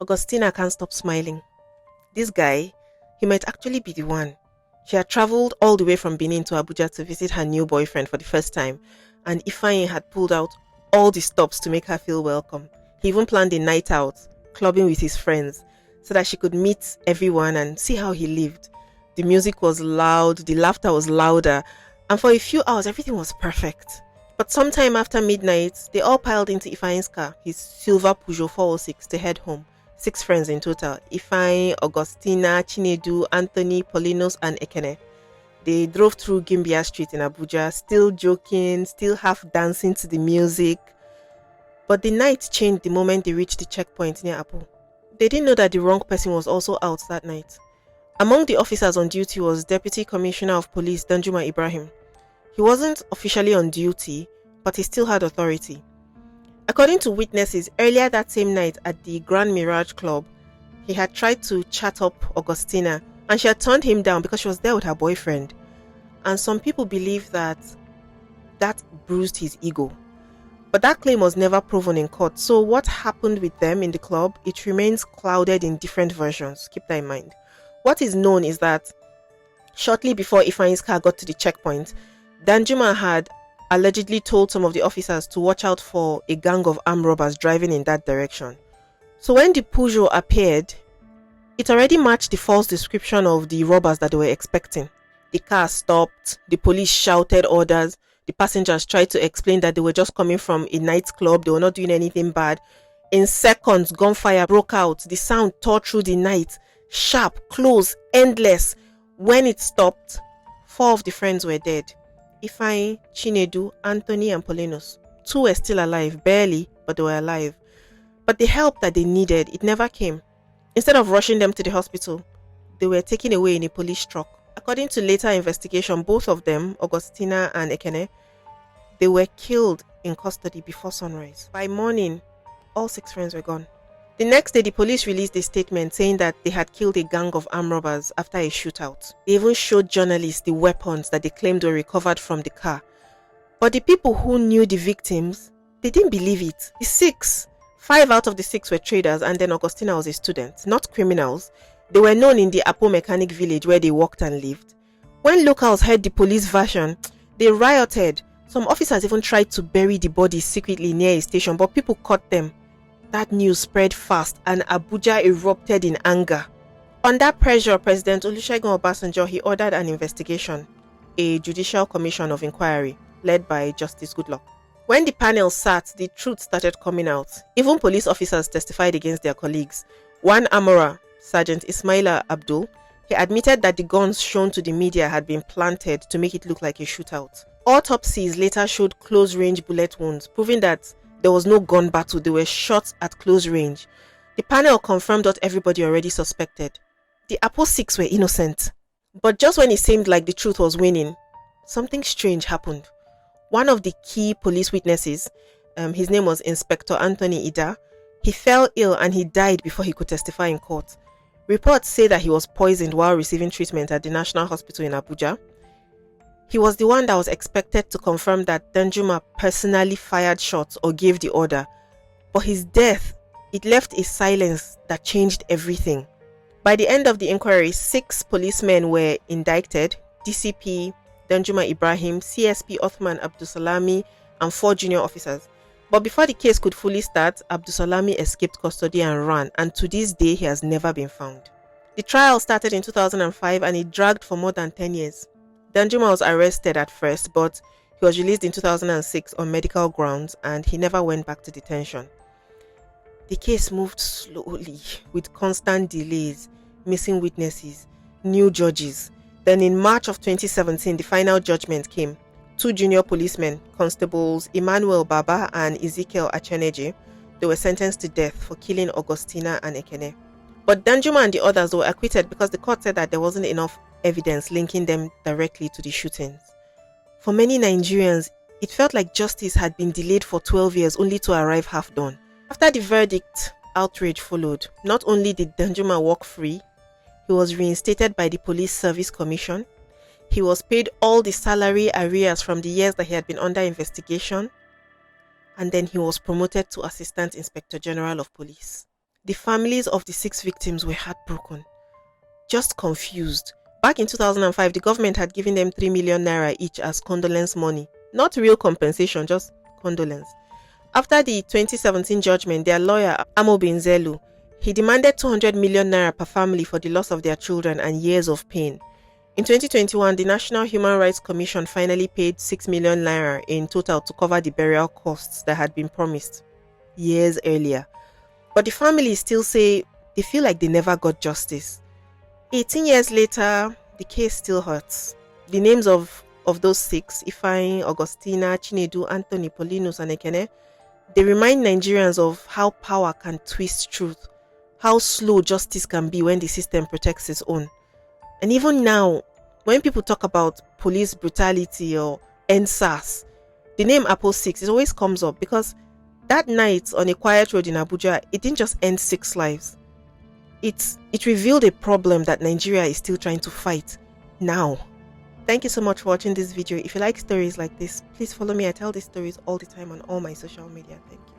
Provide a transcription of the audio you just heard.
Augustina can't stop smiling. This guy, he might actually be the one. She had traveled all the way from Benin to Abuja to visit her new boyfriend for the first time, and Ifeanyi had pulled out all the stops to make her feel welcome. He even planned a night out, clubbing with his friends, so that she could meet everyone and see how he lived. The music was loud, the laughter was louder, and for a few hours everything was perfect. But sometime after midnight, they all piled into Ifeanyi's car, his silver Peugeot 406, to head home. Six friends in total: Ifeanyi, Augustina, Chinedu, Anthony, Polinos, and Ekene. They drove through Gimbia Street in Abuja, still joking, still half dancing to the music. But the night changed the moment they reached the checkpoint near Apo. They didn't know that the wrong person was also out that night. Among the officers on duty was Deputy Commissioner of Police Danjuma Ibrahim. He wasn't officially on duty, but he still had authority. According to witnesses, earlier that same night at the Grand Mirage Club, he had tried to chat up Augustina and she had turned him down because she was there with her boyfriend. And some people believe that bruised his ego. But that claim was never proven in court. So what happened with them in the club, it remains clouded in different versions. Keep that in mind. What is known is that shortly before Ifeanyi's car got to the checkpoint, Danjuma had allegedly told some of the officers to watch out for a gang of armed robbers driving in that direction. So when the Peugeot appeared, it already matched the false description of the robbers that they were expecting. The car stopped, the police shouted orders, the passengers tried to explain that they were just coming from a nightclub, they were not doing anything bad. In seconds, gunfire broke out, the sound tore through the night, sharp, close, endless. When it stopped, four of the friends were dead. Ifeanyi, Chinedu, Anthony, and Polinos. Two were still alive, barely, but they were alive. But the help that they needed, it never came. Instead of rushing them to the hospital, they were taken away in a police truck. According to later investigation, both of them, Augustina and Ekene, they were killed in custody before sunrise. By morning, all six friends were gone. The next day, the police released a statement saying that they had killed a gang of armed robbers after a shootout. They even showed journalists the weapons that they claimed were recovered from the car. But the people who knew the victims, they didn't believe it. The six, 5 out of the 6 were traders, and then Augustina was a student, not criminals. They were known in the Apo mechanic village where they worked and lived. When locals heard the police version, they rioted. Some officers even tried to bury the bodies secretly near a station, but people caught them. That news spread fast and Abuja erupted in anger. Under pressure, President Olusegun Obasanjo, he ordered an investigation, a judicial commission of inquiry led by Justice Goodluck. When the panel sat, the truth started coming out. Even police officers testified against their colleagues. One Amora, Sergeant Ismaila Abdul, he admitted that the guns shown to the media had been planted to make it look like a shootout. Autopsies later showed close-range bullet wounds, proving that there was no gun battle, they were shots at close range. The panel confirmed what everybody already suspected. The Apo Six were innocent. But just when it seemed like the truth was winning, something strange happened. One of the key police witnesses, his name was Inspector Anthony Ida, he fell ill and he died before he could testify in court. Reports say that he was poisoned while receiving treatment at the National Hospital in Abuja. He was the one that was expected to confirm that Danjuma personally fired shots or gave the order. But his death, it left a silence that changed everything. By the end of the inquiry, 6 policemen were indicted: DCP Danjuma Ibrahim, CSP Othman Abdusalami, and 4 junior officers. But before the case could fully start, Abdusalami escaped custody and ran, and to this day he has never been found. The trial started in 2005 and it dragged for more than 10 years. Danjuma was arrested at first, but he was released in 2006 on medical grounds and he never went back to detention. The case moved slowly, with constant delays, missing witnesses, new judges. Then in March of 2017, the final judgment came. 2 junior policemen, constables Emmanuel Baba and Ezekiel Acheneje, they were sentenced to death for killing Augustina and Ekene. But Danjuma and the others were acquitted because the court said that there wasn't enough evidence linking them directly to the shootings. For many Nigerians, it felt like justice had been delayed for 12 years only to arrive half done. After the verdict, outrage followed. Not only did Danjuma walk free, he was reinstated by the Police Service Commission. He was paid all the salary arrears from the years that he had been under investigation. And then he was promoted to Assistant Inspector General of Police. The families of the 6 victims were heartbroken, just confused. Back in 2005, the government had given them 3 million naira each as condolence money. Not real compensation, just condolence. After the 2017 judgment, their lawyer, Amo Benzelu, he demanded 200 million naira per family for the loss of their children and years of pain. In 2021, the National Human Rights Commission finally paid 6 million naira in total to cover the burial costs that had been promised years earlier. But the families still say they feel like they never got justice. 18 years later, the case still hurts. The names of those 6, Ifeanyi, Augustina, Chinedu, Anthony, Paulinus, and Ekene, they remind Nigerians of how power can twist truth, how slow justice can be when the system protects its own. And even now, when people talk about police brutality or NSAS, the name Apo Six, it always comes up because that night on a quiet road in Abuja, it didn't just end 6 lives. It revealed a problem that Nigeria is still trying to fight now. Thank you so much for watching this video. If you like stories like this, please follow me. I tell these stories all the time on all my social media. Thank you.